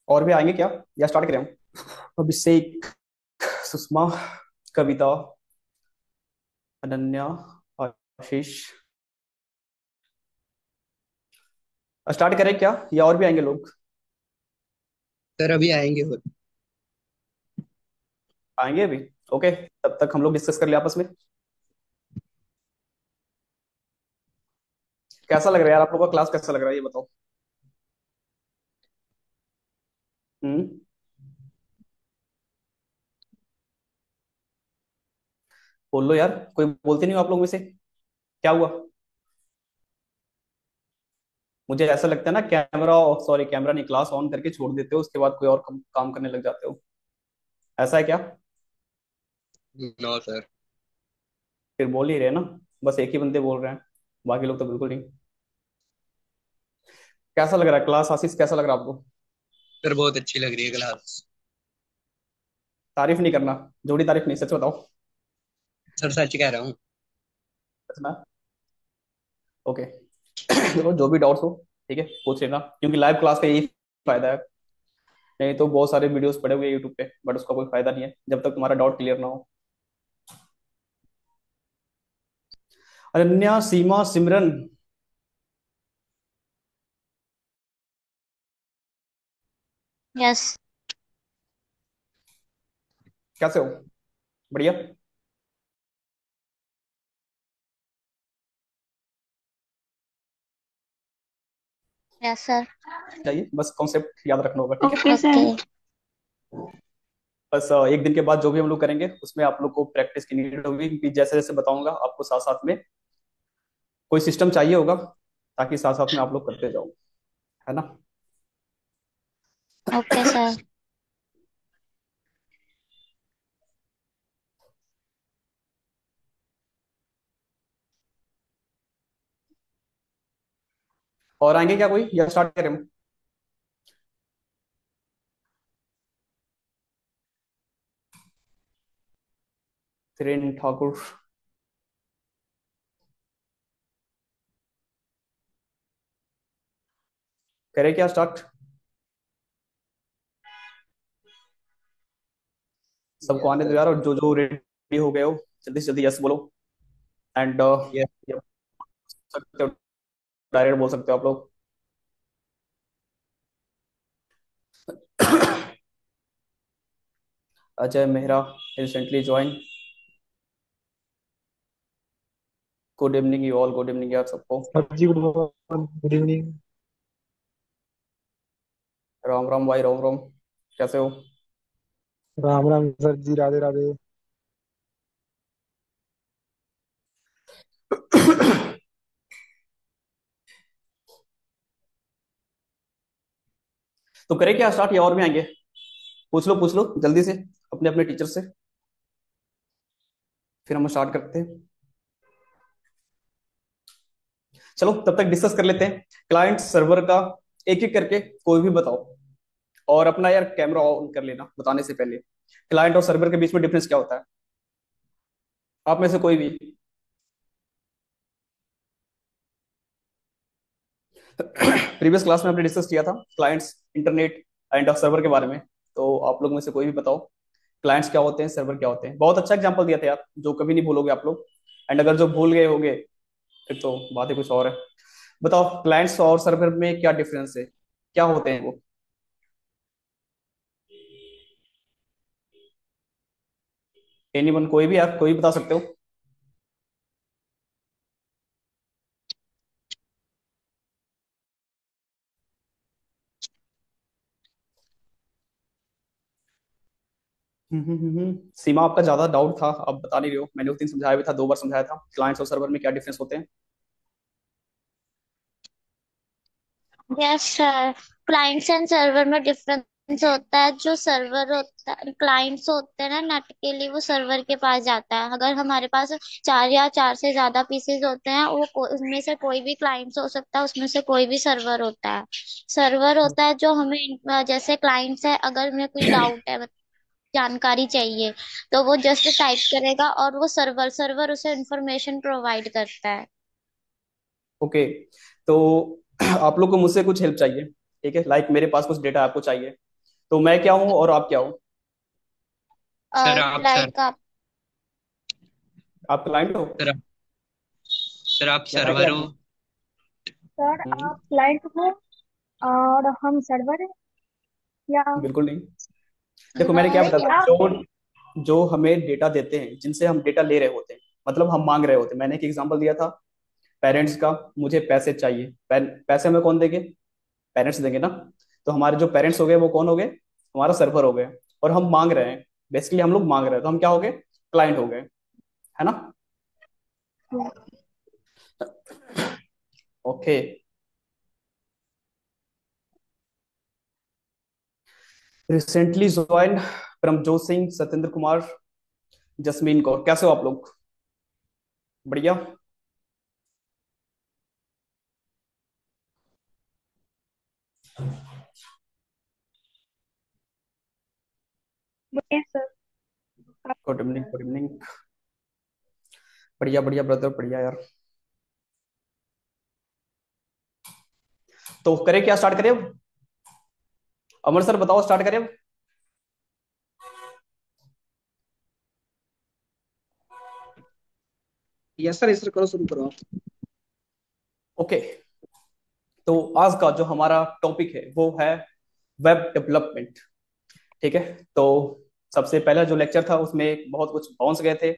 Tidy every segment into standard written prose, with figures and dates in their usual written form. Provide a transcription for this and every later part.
और भी आएंगे क्या, या स्टार्ट करें हम? अभिषेक, सुषमा, कविता, अनन्या, आशीष। स्टार्ट करें क्या, या और भी आएंगे लोग? सर अभी आएंगे और। आएंगे अभी। ओके, तब तक हम लोग डिस्कस कर ले आपस में। कैसा लग रहा है यार, आप लोगों का क्लास कैसा लग रहा है ये बताओ। हम्म। बोल लो यार, कोई बोलते नहीं हो आप लोग में से, क्या हुआ? मुझे ऐसा लगता है ना, कैमरा, सॉरी कैमरा नहीं, क्लास ऑन करके छोड़ देते हो, उसके बाद कोई और काम करने लग जाते हो। ऐसा है क्या? No sir. फिर बोल ही रहे ना, बस एक ही बंदे बोल रहे हैं, बाकी लोग तो बिल्कुल नहीं। कैसा लग रहा है क्लास, आशीष कैसा लग रहा है आपको? सर बहुत अच्छी लग रही है क्लास। तारीफ नहीं करना, जोड़ी तारीफ नहीं, सच बताओ। सर सच कह रहा हूँ। सच ना? ओके। देखो जो भी डाउट्स हो, ठीक है, पूछ लेना, क्योंकि लाइव क्लास का यही फायदा है। नहीं तो बहुत सारे वीडियोस पड़े हुए हैं यूट्यूब पे, बट उसका कोई फायदा नहीं है जब तक तुम्हारा डाउट क्लियर ना हो। अनन्या, सीमा, सिमरन, यस। कैसे हो? बढ़िया। Yes sir. चाहिए बस कॉन्सेप्ट याद रखना होगा, ठीक है। Okay sir. बस एक दिन के बाद जो भी हम लोग करेंगे उसमें आप लोग को प्रैक्टिस की नीड होगी, क्योंकि जैसे जैसे बताऊंगा आपको साथ साथ में कोई सिस्टम चाहिए होगा, ताकि साथ साथ में आप लोग करते जाओ, है ना। Okay sir. और आएंगे क्या कोई, या स्टार्ट करें हम? त्रिन ठाकुर, करें क्या स्टार्ट? सबको यस आने दो सर। यार, और जो जो रेडी हो गए हो जल्दी से जल्दी यस बोलो। And yes. सकते हो, डायरेक्ट बोल सकते हो आप लोग। Ajay Mehra, recently join. Good evening you all, good evening यार सबको। हाँ जी, good morning, good evening. Ram Ram भाई, राम राम। कैसे हो? राम राम सर जी, राधे राधे। तो करें क्या स्टार्ट, या और भी आएंगे? पूछ लो जल्दी से अपने अपने टीचर से, फिर हम स्टार्ट करते हैं। चलो तब तक डिस्कस कर लेते हैं क्लाइंट सर्वर का, एक एक करके कोई भी बताओ। और अपना यार कैमरा ऑन कर लेना बताने से पहले, क्लाइंट और सर्वर के बीच में डिफरेंस क्या होता है, आप में से कोई भी। प्रीवियस क्लास में हमने डिस्कस किया था क्लाइंट्स, इंटरनेट एंड सर्वर के बारे में, तो आप लोग में से कोई भी बताओ क्लाइंट्स क्या होते हैं, सर्वर क्या होते हैं। बहुत अच्छा एग्जांपल दिया था यार, जो कभी नहीं भूलोगे आप लोग। एंड अगर जो भूल गए होगे फिर तो बात ही कुछ और है। बताओ क्लाइंट्स और सर्वर में क्या डिफरेंस है, क्या होते हैं वो? एनीवन, कोई भी, आप कोई भी बता सकते हो। सीमा, आपका ज्यादा डाउट था, आप बता नहीं रहे हो, मैंने उस दिन समझाया भी था, 2 बार समझाया था क्लाइंट्स और सर्वर में क्या डिफरेंस होते हैं। Yes sir. Clients and server में डिफरेंस होता है। जो सर्वर होता है, क्लाइंट्स होते हैं ना नेट के लिए, वो सर्वर के पास जाता है। अगर हमारे पास चार या चार से ज्यादा पीसेज होते हैं, उसमें से कोई भी क्लाइंट्स हो सकता है, उसमें से कोई भी सर्वर होता है। सर्वर होता है जो हमें, जैसे क्लाइंट्स है, अगर हमें कोई डाउट है, जानकारी चाहिए, तो वो जस्ट टाइप करेगा और वो सर्वर सर्वर उसे इंफॉर्मेशन प्रोवाइड करता है। ओके, तो आप लोग को मुझसे कुछ हेल्प चाहिए, ठीक है, लाइक मेरे पास कुछ डेटा आपको चाहिए, तो मैं क्या हूँ और आप क्या हो? सर आप सर लाइक आप आप क्लाइंट हो? सर आप सर आप कहना क्या सर्वर हो। है? सर हम्म, आप क्लाइंट हो और हम सर्वर हैं या बिल्कुल नहीं। देखो मैंने क्या बताया नहीं था, आप। जो जो हमें डेटा देते हैं, जिनसे हम डेटा ले रहे होते हैं, मतलब हम मांग रहे होते हैं। मैंने एक एग्जांपल दिया था पेरेंट्स का, मुझे पैसे चाहिए। पैसे हमें कौन देंगे? पेरेंट्स देंगे ना। तो हमारे जो पेरेंट्स हो गए वो कौन हो गए? हमारा सर्वर हो गए। और हम मांग रहे हैं, बेसिकली हम लोग मांग रहे हैं, तो हम क्या हो गए? क्लाइंट हो गए, है ना? Okay. Recently join Paramjot Singh, Satyendra Kumar, Jasmine Kaur. कैसे हो आप लोग? बढ़िया। बढ़िया सर। आप गुड इवनिंग, गुड इवनिंग। बढ़िया बढ़िया ब्रदर, बढ़िया यार। तो करें क्या, स्टार्ट करें अब? अमर सर बताओ, स्टार्ट करें अब? यस सर, इस तरह करो, शुरू करो आप। ओके। तो आज का जो हमारा टॉपिक है वो है वेब डेवलपमेंट। ठीक है। तो सबसे पहला जो लेक्चर था उसमें बहुत कुछ बाउंस गए थे,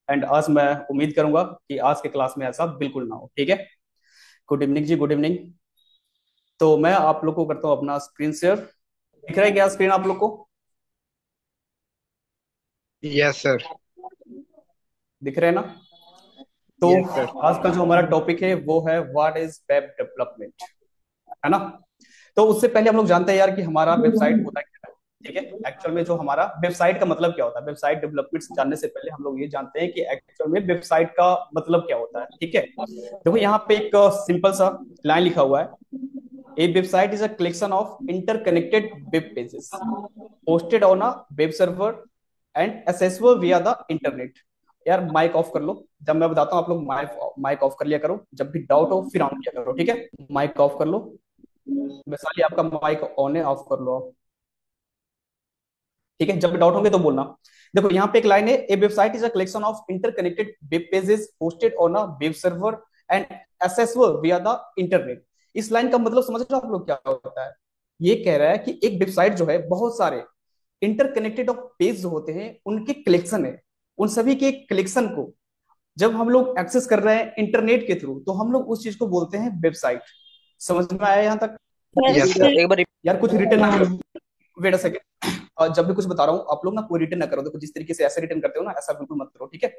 एंड आज मैं उम्मीद करूंगा कि आज के क्लास में ऐसा बिल्कुल ना हो। ठीक है। गुड इवनिंग जी, गुड इवनिंग। तो मैं आप लोग को करता हूँ अपना स्क्रीन शेयर। दिख रहा है क्या स्क्रीन आप लोग को? Yes sir. दिख रहे हैं ना? तो यस सर। आज का जो हमारा टॉपिक है वो है व्हाट इज वेब डेवलपमेंट, है ना? तो उससे पहले हम लोग जानते हैं यार कि हमारा वेबसाइट होता क्या है। ठीक है। एक्चुअल में जो हमारा वेबसाइट का मतलब क्या होता है, वेबसाइट डेवलपमेंट जानने से पहले हम लोग ये जानते हैं कि एक्चुअल में वेबसाइट का मतलब क्या होता है। ठीक है। देखो यहाँ पे एक सिंपल सा लाइन लिखा हुआ है, a website is a collection of interconnected web pages hosted on a web server and accessible via the internet. यार माइक ऑफ कर लो, जब मैं बताता हूँ आप लोग माइक माइक ऑफ कर लिया करो, जब भी डाउट हो फिर ऑन किया करो। ठीक है। माइक ऑफ कर लो। वैशाली आपका माइक ऑन है, ऑफ कर लो आप। ठीक है। जब भी डाउट होंगे तो बोलना। देखो यहाँ पे एक लाइन है, a website is a collection of interconnected web pages hosted on a web server and accessible via the internet. इस लाइन का मतलब समझ रहे हो आप लोग क्या होता है? ये कह रहा है कि एक वेबसाइट जो है बहुत सारे इंटरकनेक्टेड ऑफ पेज जो होते हैं उनके कलेक्शन है। उन सभी के कलेक्शन को जब हम लोग एक्सेस कर रहे हैं इंटरनेट के थ्रू, तो हम लोग उस चीज को बोलते हैं वेबसाइट। समझ में आया यहाँ तक? Yes yes sir. एक बार यार कुछ रिटर्न ना सर। करो, वेट अ सेकंड। जब भी कुछ बता रहा हूँ आप लोग ना कोई रिटर्न ना करो। देखो जिस तरीके से ऐसे रिटर्न करते हो ना, ऐसा बिल्कुल मत करो। ठीक है।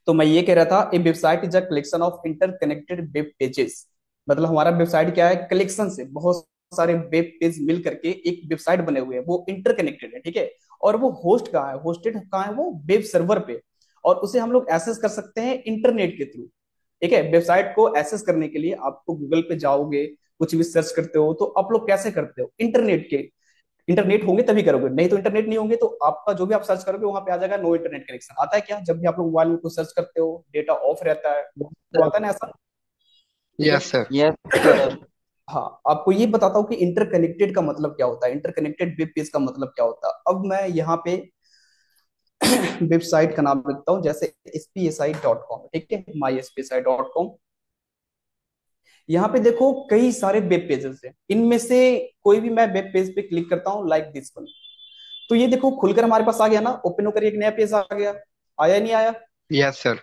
तो मैं ये कह रहा था, a website is a collection of interconnected web pages. मतलब हमारा वेबसाइट क्या है? कलेक्शन से बहुत सारे वेब पेज मिल करके एक वेबसाइट बने हुए हैं, वो इंटरकनेक्टेड है। ठीक है। और वो होस्ट कहाँ है? होस्टेड कहाँ है? वो वेब सर्वर पे। और उसे हम लोग एक्सेस कर सकते हैं इंटरनेट के थ्रू। ठीक है। वेबसाइट को एक्सेस करने के लिए आपको गूगल पे जाओगे, कुछ भी सर्च करते हो, तो आप लोग कैसे करते हो? इंटरनेट के, इंटरनेट होंगे तभी करोगे, नहीं तो इंटरनेट नहीं होंगे तो आपका जो भी आप सर्च करोगे वहां पे आ जाएगा नो इंटरनेट कनेक्शन। आता है क्या जब भी आप लोग मोबाइल में कुछ सर्च करते हो, डेटा ऑफ रहता है, तो आता है ना ऐसा? ठीक है। Yes sir. Yes sir. हाँ, आपको ये बताता हूँ कि इंटरकनेक्टेड का मतलब क्या होता है, इंटरकनेक्टेड वेब पेज का मतलब क्या होता है। अब मैं यहाँ पे वेबसाइट का नाम लिखता हूँ, जैसे spsi.com। ठीक है, myspsi.com। यहाँ पे देखो कई सारे वेब पेजेस हैं, इनमें से कोई भी मैं वेब पेज पे क्लिक करता हूँ, लाइक दिस वन। तो ये देखो खुलकर हमारे पास आ गया ना, ओपन होकर एक नया पेज आ गया। आया नहीं आया? Yes sir.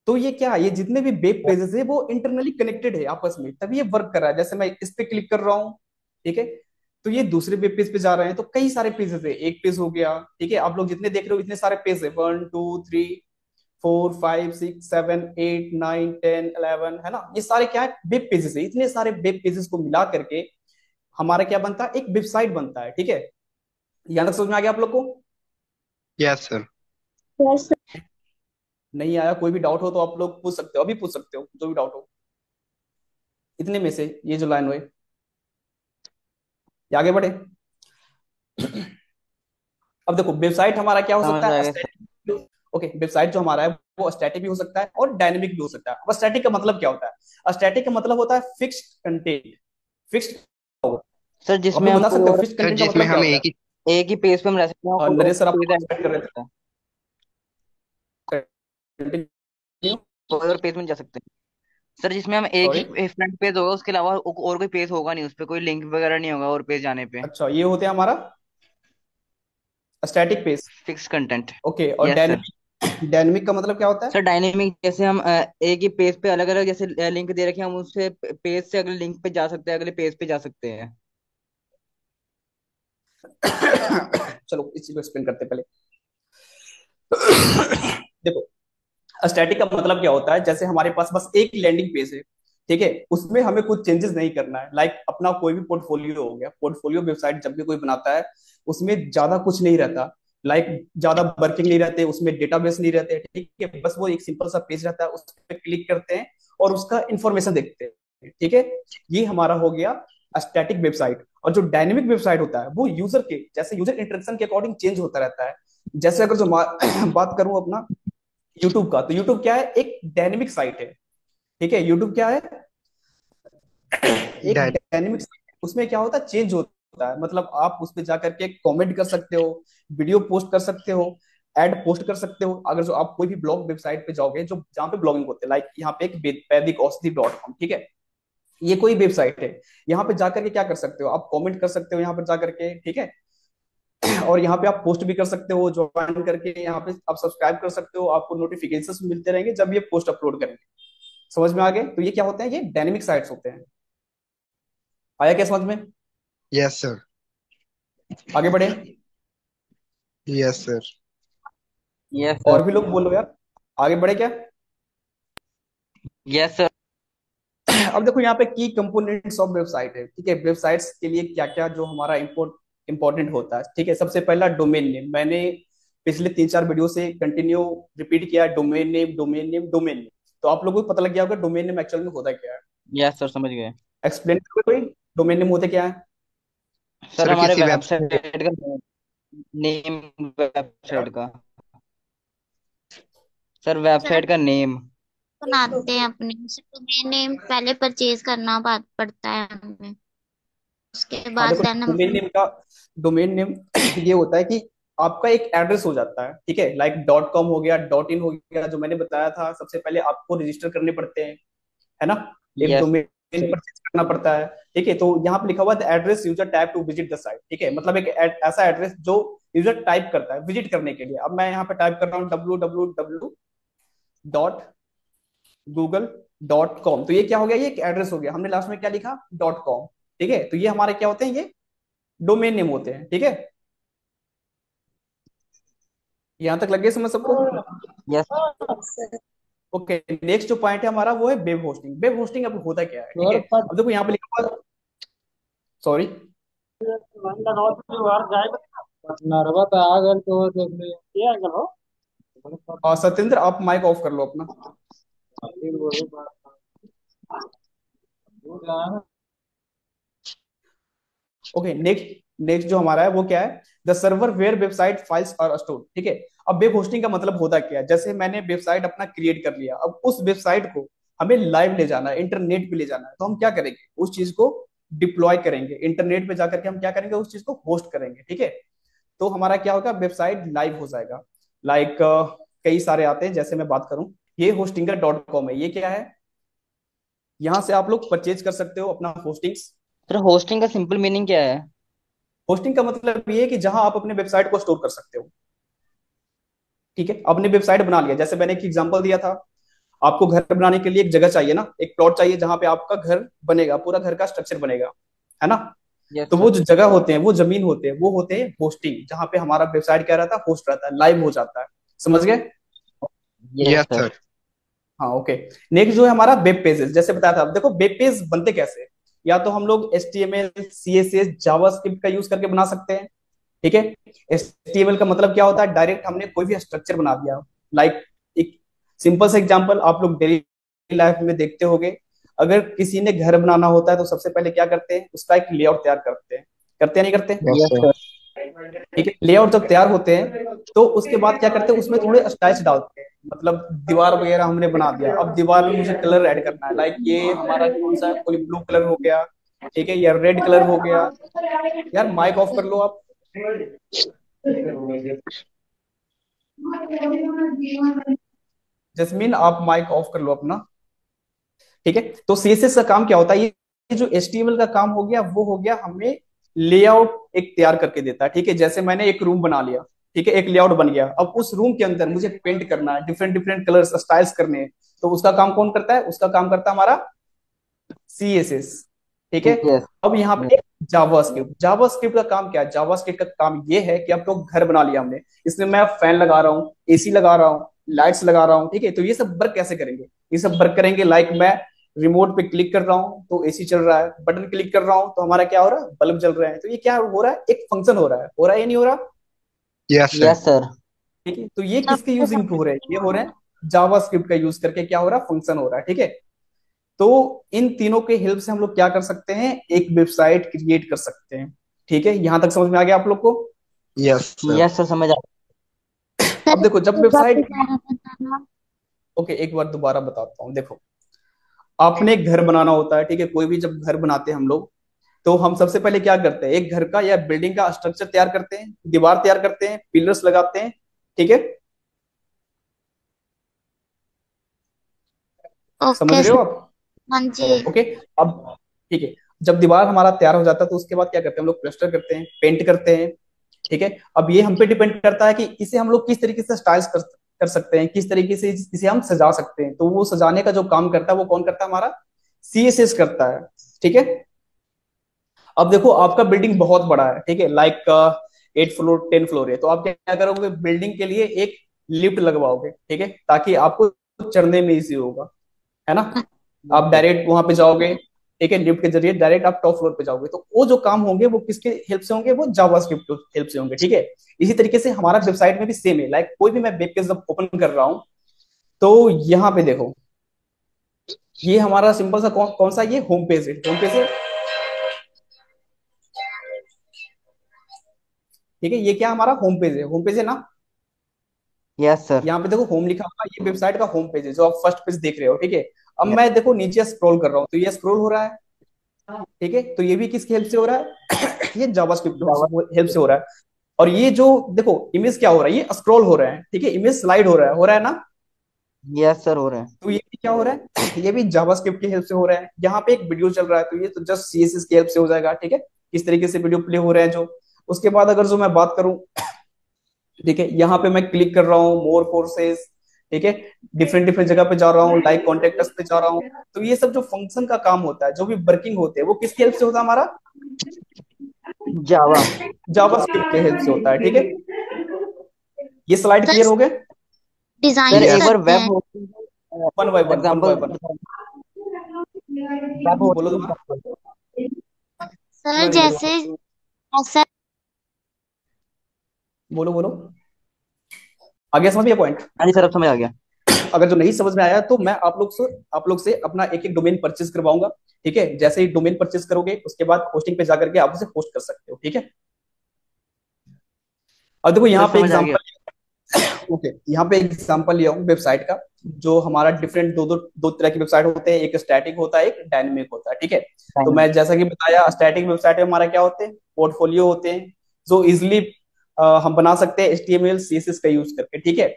तो ये क्या है, ये जितने भी वेब पेजेस है वो इंटरनली कनेक्टेड है आपस में, तभी ये वर्क कर रहा है। जैसे मैं इस पे क्लिक कर रहा हूँ, ठीक है, तो ये दूसरे वेब पेज पे जा रहे हैं। तो कई सारे पेजेस है, एक पेज हो गया। ठीक है। आप लोग जितने देख रहे हो इतने सारे पेज है, 1 2 3 4 5 6 7 8 9 10 11, है ना? ये सारे क्या है? वेब पेजेस है। इतने सारे वेब पेजेस को मिला करके हमारा क्या बनता है? एक वेबसाइट बनता है। ठीक है। यहाँ तक समझ में आ गया आप लोग को? Yes sir. यस नहीं आया? कोई भी डाउट हो तो आप लोग पूछ सकते हो, अभी पूछ सकते हो जो भी डाउट हो। इतने में से ये जो लाइन हुए, ये आगे बढ़े। अब देखो वेबसाइट हमारा क्या हो सकता समझ आ है? गया सर। स्टैटिक। ओके, वेबसाइट जो हमारा है वो स्टैटिक भी हो सकता है और डायनेमिक भी हो सकता है। अब स्टैटिक का मतलब क्या होता है? स्टैटिक का मतलब होता है फिक्स्ड कंटेंट। फिक्स्ड सर आप जिसमें लोग हम बता कोई सकते हो और फिक्स सर कंटेंट का जिसमें मतलब क्या हम होता है? एक ही पेज पे हम रह सकते हैं और कोई और नरेश सर आप पेज ऐड बात कर रहे कर सकते हैं। थे, कंटिन्यू। कोई और पेज में जा सकते हैं सर, जिसमें हम एक सॉरी। ही फ्रंट पेज होगा, उसके अलावा और कोई पेज होगा नहीं, उस पे कोई लिंक वगैरह नहीं होगा और पेज जाने पे। अच्छा, ये होते हैं हमारा static page. Fix content. Okay, और यस सर। डायनेमिक, डायनेमिक का मतलब क्या होता है? सर डायनेमिक जैसे हम एक ही पेज पे अलग अलग जैसे लिंक दे रखे हैं, हम उससे पेज से अगले लिंक पे जा सकते हैं, अगले पेज पे जा सकते हैं। चलो इस चीज को एक्सप्लेन करते हैं पहले। देखो, स्टैटिक का मतलब क्या होता है, जैसे हमारे पास बस एक लैंडिंग पेज है, ठीक है, उसमें हमें कुछ चेंजेस नहीं करना है। लाइक अपना कोई भी पोर्टफोलियो हो गया, पोर्टफोलियो वेबसाइट जब भी कोई बनाता है, उसमें ज्यादा कुछ नहीं रहता। लाइक ज्यादा वर्किंग नहीं रहते, उसमें डेटाबेस नहीं रहते, ठीक है, बस वो एक सिंपल सा पेज रहता है, उस पर क्लिक करते हैं और उसका इंफॉर्मेशन देखते हैं, ठीक है। ये हमारा हो गया स्टैटिक वेबसाइट। और जो डायनेमिक वेबसाइट होता है वो यूजर के जैसे यूजर इंटरेक्शन के अकॉर्डिंग चेंज होता रहता है। जैसे अगर जो बात करूं अपना यूट्यूब का, तो यूट्यूब क्या है, एक डायनेमिक साइट है, ठीक है। यूट्यूब क्या है, एक डाय डायनेमिक साइट है। उसमें क्या होता है, चेंज होता है, मतलब आप उस पर जाकर के कमेंट कर सकते हो, वीडियो पोस्ट कर सकते हो, एड पोस्ट कर सकते हो। अगर जो आप कोई भी ब्लॉग वेबसाइट पे जाओगे जो जहाँ पे ब्लॉगिंग होते हैं, लाइक यहाँ पे एक वैदिक औषधि डॉट कॉम, ठीक है, ये कोई वेबसाइट है। यहाँ पे जाकर के क्या कर सकते हो, आप कमेंट कर सकते हो यहाँ पर जाकर के, ठीक है। और यहाँ पे आप पोस्ट भी कर सकते हो, ज्वाइन करके यहाँ पे आप सब्सक्राइब कर सकते हो, आपको नोटिफिकेशन मिलते रहेंगे जब ये पोस्ट अपलोड करेंगे। समझ में आ गए? तो ये क्या होते हैं, ये डायनेमिक साइट्स होते हैं। आया क्या समझ में? Yes sir. आगे बढ़े। Yes sir. यस और सर। भी लोग बोलो यार, आगे बढ़े क्या? Yes sir. अब देखो यहाँ पे की कंपोनेंट्स ऑफ वेबसाइट है, ठीक है। वेबसाइट्स के लिए क्या क्या जो हमारा इंपॉर्टेंट होता है, ठीक है। सबसे पहला डोमेन नेम, मैंने पिछले 3-4 वीडियो से कंटिन्यू रिपीट किया, domain name domain name domain name. तो आप लोगों को पता लग गया होगा डोमेन नेम एक्चुअल में होता क्या है। यस सर, समझ गए। एक्सप्लेन करोगे कोई, डोमेन नेम होते क्या है? सर सर हमारे किसी वेबसाइट वेबसाइट का नेम, वेबसाइट का, सर सर वेबसाइट का नेम। बनाते हैं अपने से, डोमेन नेम पहले परचेज करना पड़ता है हमें, उसके हाँ बाद देखो, देन हम। डोमेन नेम ये होता है कि आपका एक एड्रेस हो जाता है, ठीक है। लाइक डॉट कॉम हो गया, डॉट इन हो गया, जो मैंने बताया था, सबसे पहले आपको रजिस्टर करने पड़ते हैं, है ना। एक यस। डोमेन परचेज करना पड़ता है, ठीक है। तो यहाँ पे लिखा हुआ है address user type two visit the site, ठीक है, मतलब एक ऐसा एड्रेस जो यूजर टाइप करता है विजिट करने के लिए। अब मैं यहाँ पे टाइप कर रहा हूँ www.google.com, तो ये क्या हो गया, ये एक एड्रेस हो गया। हमने लास्ट में क्या लिखा, डॉट कॉम, ठीक है। तो ये हमारे क्या होते हैं, ये डोमेन नेम होते हैं, ठीक है। यहाँ तक लग गया समझ सबको? यस। ओके, नेक्स्ट जो पॉइंट है हमारा वो है वेब होस्टिंग। वेब होस्टिंग अब होता क्या है, ठीक है। अब देखो यहाँ पे लिखा हुआ, सॉरी, नरवा तो आ गल तो देखने ये आ गल हो सत्येंद्र आप माइक ऑफ कर लो अपना। फिर वही बात हो जाए। ओके, नेक्स्ट नेक्स्ट जो हमारा है वो क्या है, the server where website files are stored, ठीक है। अब वेब होस्टिंग का मतलब होता क्या है, जैसे मैंने वेबसाइट अपना क्रिएट कर लिया, अब उस वेबसाइट को हमें लाइव ले जाना है, इंटरनेट पे ले जाना है, तो हम क्या करेंगे, उस चीज को डिप्लॉय करेंगे, इंटरनेट पे जाकर के हम क्या करेंगे, उस चीज को होस्ट करेंगे, ठीक है। तो हमारा क्या होगा, वेबसाइट लाइव हो जाएगा। लाइक कई सारे आते हैं, जैसे मैं बात करूं, ये hostinger.com है, ये क्या है, यहाँ से आप लोग परचेज कर सकते हो अपना होस्टिंग्स। सर होस्टिंग का सिंपल मीनिंग क्या है? होस्टिंग का मतलब ये है कि जहां आप अपने वेबसाइट को स्टोर कर सकते हो, ठीक है। आपने वेबसाइट बना लिया, जैसे मैंने एक एग्जांपल दिया था, आपको घर बनाने के लिए एक जगह चाहिए ना, एक प्लॉट चाहिए जहां पे आपका घर बनेगा, पूरा घर का स्ट्रक्चर बनेगा, है ना। यस तो वो सर। जो जगह होते हैं, वो जमीन होते हैं, वो होते हैं होस्टिंग, जहां पे हमारा वेबसाइट क्या रहता है, होस्ट रहता है, लाइव हो जाता है। समझ गए? Yes yes sir. सर। हाँ ओके। नेक्स्ट जो है हमारा वेब पेजेस, जैसे बताया था। अब देखो वेब पेज बनते कैसे, या तो हम लोग HTML CSS जावास्क्रिप्ट का यूज करके बना सकते हैं, ठीक है। HTML का मतलब क्या होता है, डायरेक्ट हमने कोई भी स्ट्रक्चर बना दिया। लाइक एक सिंपल सा एग्जांपल आप लोग डेली लाइफ में देखते होंगे, अगर किसी ने घर बनाना होता है तो सबसे पहले क्या करते हैं, उसका एक लेआउट तैयार करते हैं नहीं करते? Yes yes sir. सर। ठीक है, लेआउट जब तैयार होते हैं तो उसके बाद क्या करते हैं, उसमें थोड़े स्टाइल्स डालते हैं, मतलब दीवार वगैरह हमने बना दिया, अब दीवार में मुझे कलर ऐड करना है, लाइक ये हमारा कौन सा, कोई ब्लू कलर हो गया, ठीक है, या रेड कलर हो गया। यार माइक ऑफ कर लो आप। जस्मीन आप माइक ऑफ कर लो अपना। ठीक है, तो सीएसएस का काम क्या होता है, ये जो एचटीएमएल का काम हो गया वो हो गया हमें लेआउट एक तैयार करके देता है। ठीक है, जैसे मैंने एक रूम बना लिया, ठीक है, एक लेआउट बन गया, अब उस रूम के अंदर मुझे पेंट करना है, डिफरेंट डिफरेंट कलर्स स्टाइल्स करने हैं, तो उसका काम कौन करता है, उसका काम करता है हमारा सीएसएस। ठीक है, यस। अब यहाँ पे जावास्क्रिप्ट, जावास्क्रिप्ट का काम क्या है, जावास्क्रिप्ट का काम ये है कि अब तो घर बना लिया हमने, इसमें मैं फैन लगा रहा हूँ, एसी लगा रहा हूँ, लाइट्स लगा रहा हूँ, ठीक है, तो ये सब वर्क कैसे करेंगे, ये सब वर्क करेंगे लाइक मैं रिमोट पे क्लिक कर रहा हूँ तो एसी चल रहा है, बटन क्लिक कर रहा हूँ तो हमारा क्या हो रहा है, बल्ब जल रहे हैं, तो ये क्या हो रहा है, एक फंक्शन हो रहा है या नहीं हो रहा। Yes sir. Yes sir. ठीक है, तो ये अब किसके तो यूजिंग पे हो रहा है, ये हो रहा है जावास्क्रिप्ट का यूज करके, क्या हो रहा है, फंक्शन हो रहा है। ठीक है, तो इन तीनों के हेल्प से हम लोग क्या कर सकते हैं, एक वेबसाइट क्रिएट कर सकते हैं। ठीक है, यहां तक समझ में आ गया आप लोग को। Yes sir. यस सर, समझ आ। अब देखो जब एक बार वेबसाइट, दोबारा बताना। ओके एक बार दोबारा बताता हूँ, देखो आपने एक घर बनाना होता है, ठीक है, कोई भी जब घर बनाते हैं हम लोग, तो हम सबसे पहले क्या करते हैं, एक घर का या बिल्डिंग का स्ट्रक्चर तैयार करते हैं, दीवार तैयार करते हैं, पिलर्स लगाते हैं। ठीक है, समझ ओके रहे हो आप। हाँ जी। ओके, अब ठीक है, जब दीवार हमारा तैयार हो जाता है तो उसके बाद क्या करते हैं हम लोग, प्लास्टर करते हैं, पेंट करते हैं। ठीक है, अब ये हम पे डिपेंड करता है कि इसे हम लोग किस तरीके से स्टाइल्स कर सकते हैं, किस तरीके से इसे हम सजा सकते हैं, तो वो सजाने का जो काम करता है वो कौन करता है, हमारा सीएसएस करता है। ठीक है, अब देखो आपका बिल्डिंग बहुत बड़ा है, ठीक है, लाइक 8 फ्लोर 10 फ्लोर है, तो आप क्या करोगे, बिल्डिंग के लिए एक लिफ्ट लगवाओगे, ठीक है, ताकि आपको चढ़ने में इजी होगा, है ना। आप डायरेक्ट वहां पे जाओगे, ठीक है, लिफ्ट के जरिए डायरेक्ट आप टॉप फ्लोर पे जाओगे, तो वो जो काम होंगे वो किसके हेल्प से होंगे, वो जावास्क्रिप्ट की हेल्प से होंगे। ठीक है, इसी तरीके से हमारा वेबसाइट में भी सेम है, लाइक कोई भी मैं वेब पेज जब ओपन कर रहा हूँ, तो यहाँ पे देखो ये हमारा सिंपल सा कौन सा, ये होम पेज है, होम पेज है। ठीक है, ये क्या हमारा होम पेज है, होम पेज है ना। Yes sir. यहाँ पे देखो होम लिखा हुआ है, ये वेबसाइट का होम पेज है जो आप फर्स्ट पेज देख रहे हो। ठीक है, अब मैं देखो नीचे स्क्रॉल कर रहा हूँ तो ये स्क्रॉल हो रहा है। ठीक है, तो ये भी किसकी हेल्प से हो रहा है ये जावास्क्रिप्ट हेल्प से हो रहा है। और ये जो देखो इमेज क्या हो रहा है, ये स्क्रॉल हो रहा है, ठीक है, इमेज स्लाइड हो रहा है ना। यस सर, हो रहे हैं। तो ये भी क्या हो रहा है ये भी जावास्क्रिप्ट की हेल्प से हो रहा है। यहाँ पे एक वीडियो चल रहा है तो ये तो जस्ट सीएसएस की हेल्प से हो जाएगा। ठीक है, किस तरीके से वीडियो प्ले हो रहे हैं जो, उसके बाद अगर जो मैं बात करूं, ठीक है, यहाँ पे मैं क्लिक कर रहा हूँ मोर कोर्सेज, ठीक है, डिफरेंट डिफरेंट जगह पे जा रहा हूँ, लाइक कॉन्टेक्ट पे जा रहा हूँ, तो ये सब जो फंक्शन का काम होता है, जो भी वर्किंग होते हैं, वो किसकी हेल्प से होता है, हमारा जावा। जावास्क्रिप्ट के हेल्प से होता है। ठीक है, ये स्लाइड क्लियर सर हो गए, डिजाइन सर भी एक बार करते वेब हैं। Hosting one by one, one by example, one. Web बोलो होस्टिंग तुम्हारा, एग्जांपल। सर वेरी गुड, जैसे ऐसा बोलो बोलो, आगे समझ गया पॉइंट। हाँ जी सर, अब समझ आ गया। अगर जो नहीं समझ में आया तो मैं आप लोग से अपना एक एक डोमेन परचेज करवाऊंगा। ठीक है, जैसे ही डोमेन परचेज करोगे उसके बाद होस्टिंग पे जाकर के आप उसे होस्ट कर सकते हो। ठीक है, अब देखो सर यहाँ पे समझ आ गया। एग्जांपल, ओके यहाँ पे एग्जांपल लिया हूँ वेबसाइट का, जो हमारा डिफरेंट दो तरह की वेबसाइट होते हैं, एक स्टैटिक होता है, एक डायनेमिक होता है। ठीक है, तो टाइम। मैं जैसा कि बताया स्टैटिक वेबसाइट में हमारा क्या होते हैं, पोर्टफोलियो होते हैं, जो इजिली हम बना सकते हैं HTML CSS का यूज करके। ठीक है,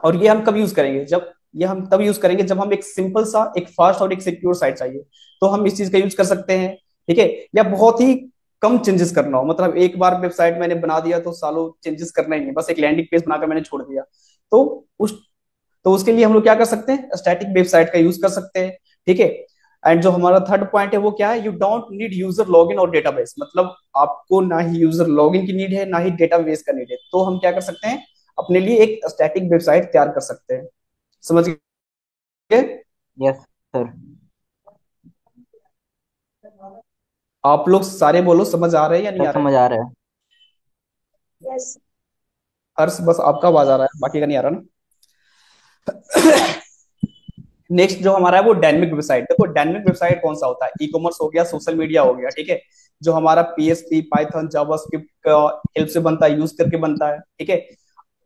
और ये हम कब यूज करेंगे, जब ये हम तब यूज करेंगे जब हम एक सिंपल सा, एक फास्ट और एक सिक्योर साइट चाहिए, तो हम इस चीज का यूज कर सकते हैं। ठीक है, या बहुत ही कम चेंजेस करना हो, मतलब एक बार वेबसाइट मैंने बना दिया तो सालों चेंजेस करना ही नहीं, बस एक लैंडिंग पेज बनाकर मैंने छोड़ दिया, तो उस तो उसके लिए हम लोग क्या कर सकते हैं, स्टैटिक वेबसाइट का यूज कर सकते हैं। ठीक है, एंड जो हमारा थर्ड पॉइंट है वो क्या है, you don't need user login और डेटाबेस, मतलब आपको ना ही यूजर लॉगिन की नीड है ना ही डेटाबेस का नीड है, तो हम क्या कर सकते हैं, अपने लिए एक स्टैटिक वेबसाइट तैयार कर सकते हैं। समझ गए। Yes sir. आप लोग सारे बोलो, समझ आ रहे हैं या नहीं सर आ रहे हैं। समझ आ रहा है। यस। हर्ष बस आपका आवाज आ रहा है, बाकी का नहीं आ रहा ना। नेक्स्ट जो हमारा है वो डायनेमिक वेबसाइट। देखो डायनेमिक वेबसाइट कौन सा होता है, ई कॉमर्स हो गया, सोशल मीडिया हो गया। ठीक है, जो हमारा PHP पाइथन जावास्क्रिप्ट का हेल्प से बनता है, यूज करके बनता है। ठीक है,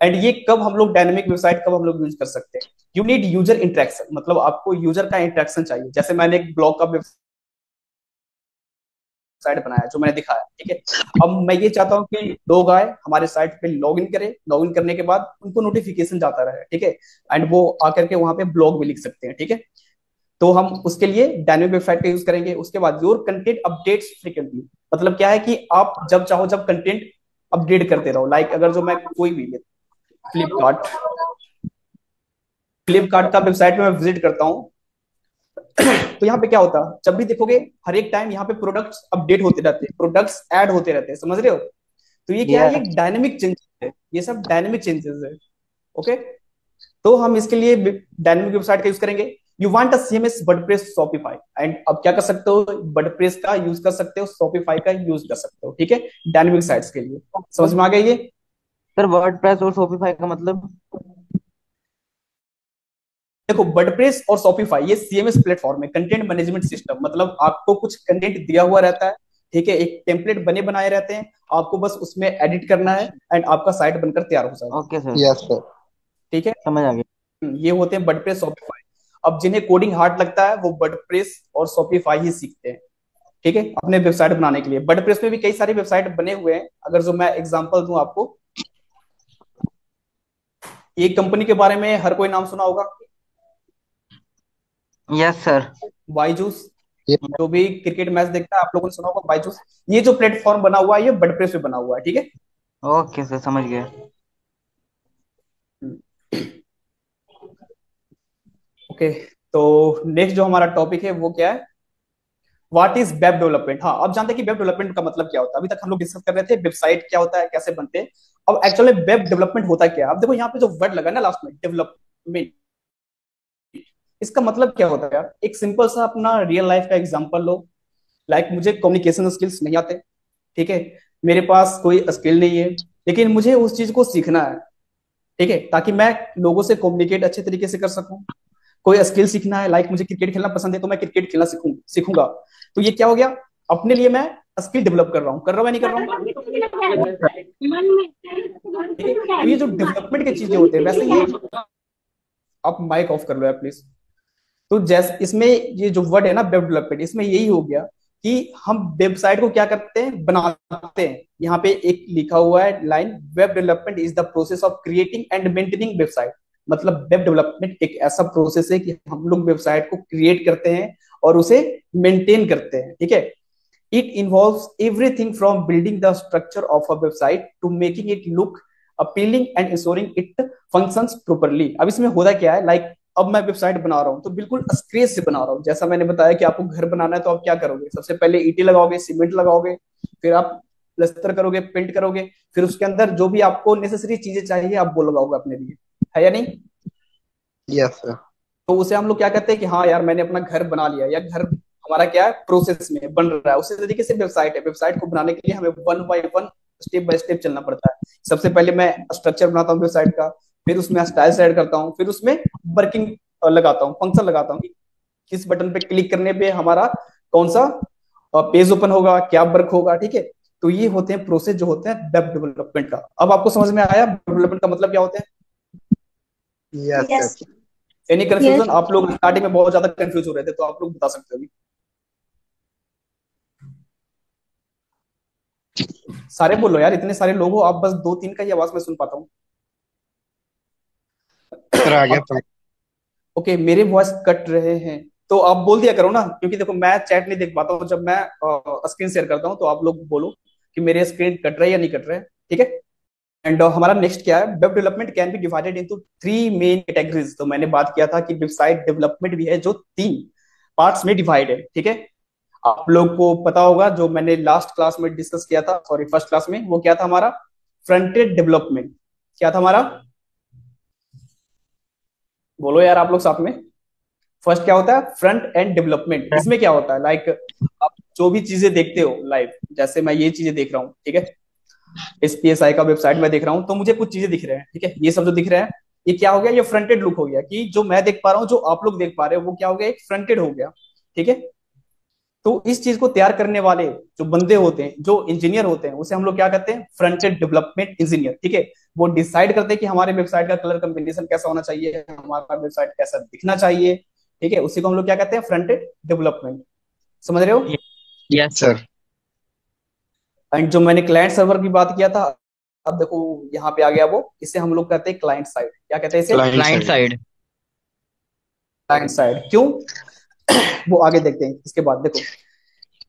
एंड ये कब हम लोग डायनेमिक वेबसाइट कब हम लोग यूज कर सकते हैं, यू नीड यूजर इंटरेक्शन, मतलब आपको यूजर का इंटरेक्शन चाहिए। जैसे मैंने एक ब्लॉग का वेबसाइट बनाया जो मैंने दिखाया, ठीक है। अब मैं ये चाहता हूँ कि लोग आए हमारे साइट पे, लॉग इन करें, लॉग इन करने के बाद उनको नोटिफिकेशन जाता रहे, ठीक है, एंड वो आकर के वहां पे ब्लॉग भी लिख सकते हैं, ठीक है। तो हम उसके लिए डायनेमिक वेबसाइट का यूज करेंगे। उसके बाद योर कंटेंट अपडेट्स फ्रीक्वेंटली, मतलब क्या है कि आप जब चाहो जब कंटेंट अपडेट करते रहो। लाइक अगर जो मैं कोई भी फ्लिपकार्ट फ्लिपकार्ट का वेबसाइट में मैं विजिट करता हूँ तो यहाँ पे क्या होता है, जब भी देखोगे हर एक टाइम यहाँ पे प्रोडक्ट्स अपडेट होते रहते हैं, प्रोडक्ट्स ऐड होते रहते हैं, समझ रहे हो। तो ये क्या है, ये यस डायनेमिक चेंजेस है, ये सब डायनेमिक चेंजेस है। ओके, तो हम इसके लिए डायनेमिक वेबसाइट का यूज करेंगे। You want a CMS WordPress Shopify, and अब क्या कर सकते हो, वर्डप्रेस का यूज कर सकते हो, शॉपिफाई का यूज कर सकते हो, ठीक है, डायनेमिक साइट्स के लिए। समझ में आ गया ये। सर, वर्डप्रेस और शॉपिफाई का मतलब? देखो, वर्डप्रेस और शॉपिफाई ये सीएमएस प्लेटफॉर्म है, कंटेंट मैनेजमेंट सिस्टम। मतलब आपको कुछ कंटेंट दिया हुआ रहता है, ठीक है, एक टेम्पलेट बने बनाए रहते हैं, आपको बस उसमें एडिट करना है एंड आपका साइट बनकर तैयार हो जाएगा, ओके सर, Yes, sir. ठीक है। समझ आ गया। ये होते हैं वर्डप्रेस, शॉपिफाई। अब जिन्हें कोडिंग हार्ड लगता है वो वर्डप्रेस और शॉपिफाई ही सीखते हैं, ठीक है, अपने वेबसाइट बनाने के लिए। वर्डप्रेस में भी कई सारे वेबसाइट बने हुए हैं। अगर जो मैं एग्जांपल दूं आपको, एक कंपनी के बारे में हर कोई नाम सुना होगा, यस सर। बायजूस। Yeah. जो भी क्रिकेट मैच देखता है आप लोगों ने सुना होगा बायजूस। ये जो प्लेटफॉर्म बना हुआ है ये वर्डप्रेस पे बना हुआ है, ठीक है। ओके सर, समझ गया। ओके, तो नेक्स्ट जो हमारा टॉपिक है वो क्या है, व्हाट इज वेब डेवलपमेंट। हाँ, अब जानते हैं कि वेब डेवलपमेंट का मतलब क्या होता है। अभी तक हम लोग डिस्कस कर रहे थे वेबसाइट क्या होता है, कैसे बनते हैं। अब एक्चुअली वेब डेवलपमेंट होता क्या है। अब देखो यहाँ पे जो वर्ड लगा ना लास्ट में, डेवलपमेंट, इसका मतलब क्या होता है यार। एक सिंपल सा अपना रियल लाइफ का एग्जांपल लो। लाइक मुझे कम्युनिकेशन स्किल्स नहीं आते, ठीक है, मेरे पास कोई स्किल नहीं है, लेकिन मुझे उस चीज को सीखना है, ठीक है, ताकि मैं लोगों से कम्युनिकेट अच्छे तरीके से कर सकूं। कोई स्किल सीखना है, लाइक मुझे क्रिकेट खेलना पसंद है तो मैं क्रिकेट खेलना सीखूंगा। तो ये क्या हो गया, अपने लिए मैं स्किल डेवलप कर रहा हूँ, कर रहा हूँ या नहीं कर रहा हूँ, ठीक है। तो ये जो डेवलपमेंट की चीजें होते हैं, वैसे ये, आप माइक ऑफ कर लो यार प्लीज। तो जैसे इसमें ये जो वर्ड है ना वेब डेवलपमेंट, इसमें यही हो गया कि हम वेबसाइट को क्या करते हैं, बनाते हैं। यहाँ पे एक लिखा हुआ है line, web development is the process of creating and maintaining website. मतलब वेब डेवलपमेंट एक ऐसा प्रोसेस है कि हम लोग वेबसाइट को क्रिएट करते हैं और उसे मेंटेन करते हैं, ठीक है। It involves everything from building the structure of a website to making it look appealing and ensuring it functions properly. अब इसमें होता क्या है, लाइक अब मैं वेबसाइट बना रहा हूँ तो बिल्कुल स्क्रेच से बना रहा हूँ। जैसा मैंने बताया कि आपको घर बनाना है तो आप क्या करोगे, सबसे पहले ईंटें लगाओगे, सीमेंट लगाओगे, फिर आप प्लस्तर करोगे, पेंट करोगे, फिर उसके अंदर जो भी आपको नेसेसरी चीजें चाहिए आप वो लगाओगे अपने लिए, है या नहीं। Yes, sir. तो उसे हम लोग क्या कहते हैं कि हाँ यार मैंने अपना घर बना लिया, या घर हमारा क्या है, प्रोसेस में बन रहा है। उसी तरीके से वेबसाइट है, वेबसाइट को बनाने के लिए हमें one by one, step by step चलना पड़ता है। सबसे पहले मैं स्ट्रक्चर बनाता हूँ वेबसाइट का, फिर उसमें स्टाइल्स ऐड करता हूँ, फिर उसमें वर्किंग लगाता हूँ, फंक्शन लगाता हूँ, किस बटन पे क्लिक करने पे हमारा कौन सा पेज ओपन होगा, क्या वर्क होगा, ठीक है। तो ये होते हैं प्रोसेस जो होते हैं वेब डेवलपमेंट का। अब आपको समझ में आया वेब डेवलपमेंट का मतलब क्या होता है। Yes, Yes. sir. Any Yes. Confusion, आप लोग स्टार्टिंग में बहुत ज्यादा कंफ्यूज हो रहे थे तो आप लोग बता सकते हो अभी। सारे बोलो यार, इतने सारे लोग हो आप, बस दो तीन का ही आवाज में सुन पाता हूँ। Sir, आ गया अब तो ओके, मेरे वॉइस कट रहे हैं तो आप बोल दिया करो ना, क्योंकि देखो मैं चैट नहीं देख पाता हूँ जब मैं स्क्रीन शेयर करता हूँ। तो आप लोग बोलो कि मेरे स्क्रीन कट रहा है या नहीं कट रहा है, ठीक है। एंड हमारा नेक्स्ट क्या है, web development can be divided into three main categories. तो मैंने बात किया था कि वेबसाइट डेवलपमेंट भी है जो तीन पार्ट्स में डिवाइड है, ठीक है। आप लोग को पता होगा जो मैंने लास्ट क्लास में डिस्कस किया था, सॉरी फर्स्ट क्लास में, वो क्या था हमारा, फ्रंट एंड डेवलपमेंट। क्या था हमारा, बोलो यार आप लोग साथ में। फर्स्ट क्या होता है, फ्रंट एंड डेवलपमेंट। इसमें क्या होता है, लाइक आप जो भी चीजें देखते हो लाइव, जैसे मैं ये चीजें देख रहा हूँ, ठीक है, एसपीएसआई का वेबसाइट में देख रहा हूँ तो मुझे कुछ चीजें दिख रहे हैं, ठीक है, ये सब जो दिख रहा है ये क्या हो गया, ये फ्रंटेड लुक हो गया। कि जो मैं देख पा रहा हूँ, जो आप लोग देख पा रहे हो, वो क्या हो गया, एक फ्रंटेड हो गया, ठीक है। तो इस चीज को तैयार करने वाले जो बंदे होते हैं, जो इंजीनियर होते हैं, उसे हम लोग क्या कहते हैं, फ्रंट एंड डेवलपमेंट इंजीनियर, ठीक है। वो डिसाइड करते हैं कि हमारे वेबसाइट का कलर कॉम्बिनेशन कैसा होना चाहिए, हमारा वेबसाइट कैसा दिखना चाहिए, ठीक है। उसी को हम लोग क्या कहते हैं, फ्रंट एंड डेवलपमेंट। समझ रहे हो। Yes sir. एंड जो मैंने क्लाइंट सर्वर की बात किया था, अब देखो यहाँ पे आ गया वो, इसे हम लोग कहते हैं क्लाइंट साइड। क्या कहते हैं इसे? Client client side. Side. Client side. क्यों? वो आगे देखते हैं। इसके बाद देखो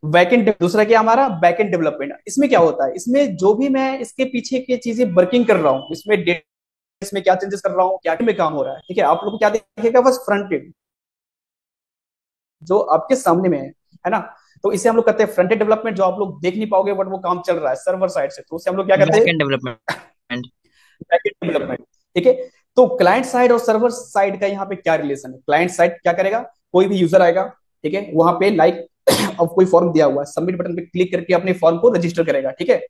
बैकएंड, दूसरा क्या हमारा बैकएंड डेवलपमेंट। इसमें क्या होता है, इसमें जो भी मैं इसके पीछे की चीजें वर्किंग कर रहा हूँ, इसमें इसमें क्या चेंजेस कर रहा हूँ, क्या में काम हो रहा है, ठीक है। आप लोग को क्या दिखेगा? बस फ्रंट एंड जो आपके सामने में है ना। तो इसे हम लोग कहते हैं फ्रंट एंड डेवलपमेंट, जो आप लोग देख नहीं पाओगे बट वो काम चल रहा है सर्वर साइड से, तो उसे हम लोग क्या कहते बैक हैं? And development. Backend development. ठीक है। तो क्लाइंट साइड और सर्वर साइड का यहाँ पे क्या रिलेशन है? क्लाइंट साइड क्या करेगा? कोई भी यूजर आएगा, ठीक है, वहां पे लाइक अब कोई फॉर्म दिया हुआ है, सबमिट बटन पे क्लिक करके अपने फॉर्म को रजिस्टर करेगा, ठीक है।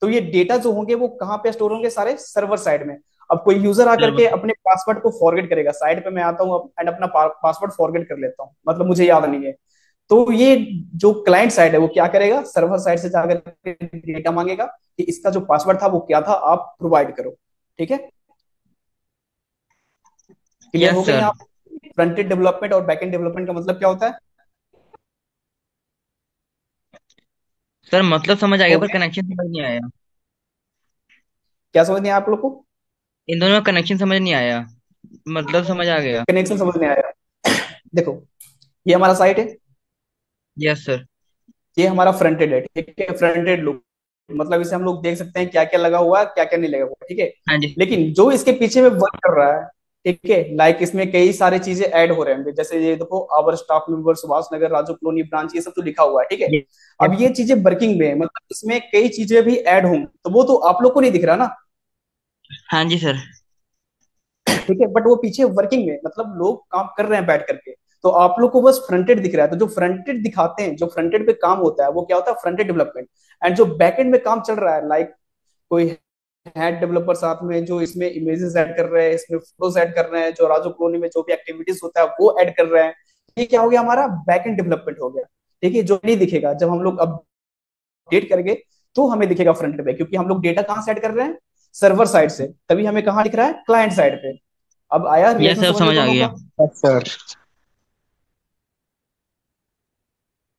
तो ये डेटा जो होंगे वो कहाँ पे स्टोर होंगे? सारे सर्वर साइड में। अब कोई यूजर आकर के अपने पासवर्ड को फॉरगेट करेगा, साइड पे मैं आता हूँ एंड अपना पासवर्ड फॉरगेट कर लेता हूँ, मतलब मुझे याद नहीं है। तो ये जो क्लाइंट साइड है वो क्या करेगा? सर्वर साइड से जाकर डेटा मांगेगा कि इसका जो पासवर्ड था वो क्या था, आप प्रोवाइड करो, ठीक है। क्लियर हो यस गया सर। यहाँ? फ्रंट एंड डेवलपमेंट और बैक एंड डेवलपमेंट का मतलब क्या होता है? सर मतलब समझ आ गया हो पर गया? कनेक्शन समझ नहीं आया। क्या समझ नहीं आया आप लोग को? इन दोनों का कनेक्शन समझ नहीं आया, मतलब समझ आ गया। कनेक्शन समझ नहीं आया? देखो ये हमारा साइट है, यस सर। ये हमारा फ्रंट एंड है, ठीक है। फ्रंट एंड लुक मतलब इसे हम लोग देख सकते हैं क्या क्या लगा हुआ है, क्या क्या नहीं लगा हुआ है, ठीक है। हाँ जी। लेकिन जो इसके पीछे में वर्क कर रहा है, ठीक है, लाइक इसमें कई सारी चीजें ऐड हो रहे हैं, जैसे ये देखो our staff member Subhash Nagar Raju colony branch, ये सब तो लिखा हुआ है, ठीक है। यस। अब ये चीजें वर्किंग में है, मतलब इसमें कई चीजें भी ऐड होंगी, तो वो तो आप लोग को नहीं दिख रहा ना, हाँ जी सर। ठीक है। बट वो पीछे वर्किंग में, मतलब लोग काम कर रहे हैं बैठ करके, तो आप लोग को बस फ्रंटेड दिख रहा है। तो जो फ्रंटेड दिखाते हैं, जो फ्रंटेड पे काम होता है वो क्या होता है? Fronted development. एंड जो बैकएंड में काम चल रहा है, लाइक कोई हेड डेवलपर साथ में जो इसमें इमेजेस ऐड कर रहे हैं, इसमें फोटोज ऐड कर रहे हैं, जो राजू कॉलोनी में जो भी एक्टिविटीज होता है वो ऐड कर रहे हैं, ये क्या हो गया? हमारा बैकएंड डेवलपमेंट हो गया, ठीक है। जो नहीं दिखेगा जब हम लोग अपडेट करेंगे तो हमें दिखेगा फ्रंट पे, क्योंकि हम लोग डेटा कहाँ से ऐड कर रहे हैं? सर्वर साइड से, तभी हमें कहाँ दिख रहा है? क्लाइंट साइड पे। अब आया यस रिलेशन सर समझ में समझ आ दोनों गया। का? Yes sir.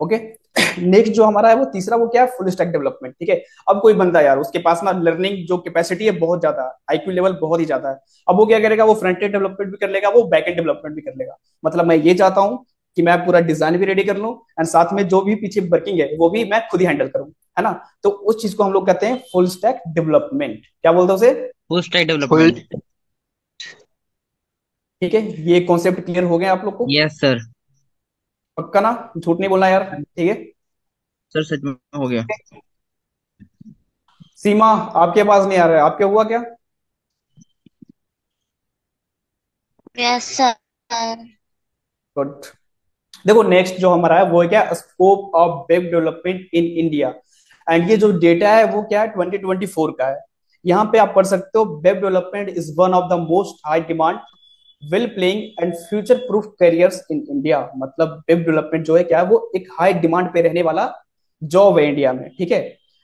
ओके। नेक्स्ट जो हमारा है वो तीसरा, वो क्या है? फुल स्टैक डेवलपमेंट, ठीक है। अब कोई बंदा यार उसके पास ना लर्निंग जो कैपेसिटी है बहुत ज्यादा है, आईक्यू लेवल बहुत ही ज्यादा है। अब वो क्या करेगा? वो फ्रंट एंड डेवलपमेंट भी कर लेगा, वो बैक एंड डेवलपमेंट भी कर लेगा। मतलब मैं ये चाहता हूँ कि मैं पूरा डिजाइन भी रेडी कर लूँ एंड साथ में जो भी पीछे वर्किंग है वो भी मैं खुद ही हैंडल करूँ, है ना। तो उस चीज को हम लोग कहते हैं फुल स्टैक डेवलपमेंट। क्या बोलते हैं उसे? Full stack full. डेवलपमेंट। ठीक है। ये कॉन्सेप्ट क्लियर हो गए आप लोग को? Yes sir. पक्का ना? झूठ नहीं बोलना यार, ठीक है। सर सच में हो गया। सीमा आपके पास नहीं आ रहा है, आपके हुआ क्या? Yes sir. गुड। देखो नेक्स्ट जो हमारा है वो है क्या? Scope of web development in India. And ये जो डेटा है वो क्या है? 2024 का है। यहाँ पे आप पढ़ सकते हो, web development is one of the most high demand while playing and future proof careers in India. मतलब वेब डेवलपमेंट जो है क्या है? वो एक हाई डिमांड पे रहने वाला जॉब है इंडिया में, ठीक है।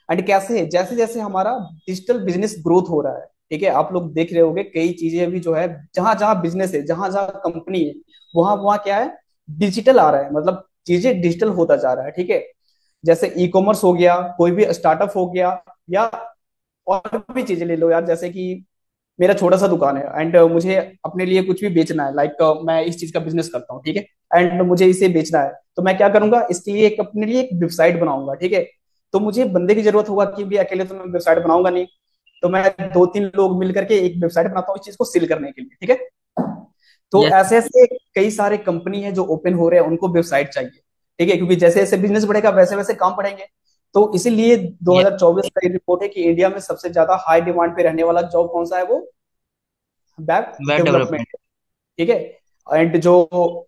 एंड कैसे है? जैसे जैसे हमारा डिजिटल बिजनेस ग्रोथ हो रहा है, ठीक है, आप लोग देख रहे होंगे कई चीजें अभी जो है, जहां जहां बिजनेस है, जहां जहां कंपनी है, वहां वहां क्या है? डिजिटल आ रहा है, मतलब चीजें डिजिटल होता जा रहा है, ठीक है। जैसे ई कॉमर्स हो गया, कोई भी स्टार्टअप हो गया, या और भी चीजें ले लो यार, जैसे कि मेरा छोटा सा दुकान है एंड मुझे अपने लिए कुछ भी बेचना है, लाइक मैं इस चीज का बिजनेस करता हूँ, ठीक है, एंड मुझे इसे बेचना है, तो मैं क्या करूंगा? इसके लिए एक अपने लिए एक वेबसाइट बनाऊंगा, ठीक है। तो मुझे बंदे की जरूरत होगा, क्योंकि अकेले तो मैं वेबसाइट बनाऊंगा नहीं। तो मैं दो तीन लोग मिल करके एक वेबसाइट बनाता हूँ इस चीज को सेल करने के लिए, ठीक है। तो यस। ऐसे ऐसे कई सारे कंपनी है जो ओपन हो रहे हैं, उनको वेबसाइट चाहिए, ठीक है, क्योंकि जैसे जैसे बिजनेस बढ़ेगा वैसे वैसे काम बढ़ेंगे। तो इसीलिए यस। 2024 का ये रिपोर्ट है कि इंडिया में सबसे ज्यादा हाई डिमांड पे रहने वाला जॉब कौन सा है? वो वेब वेब डेवलपमेंट, डेवलपमेंट। ठीक है। एंड जो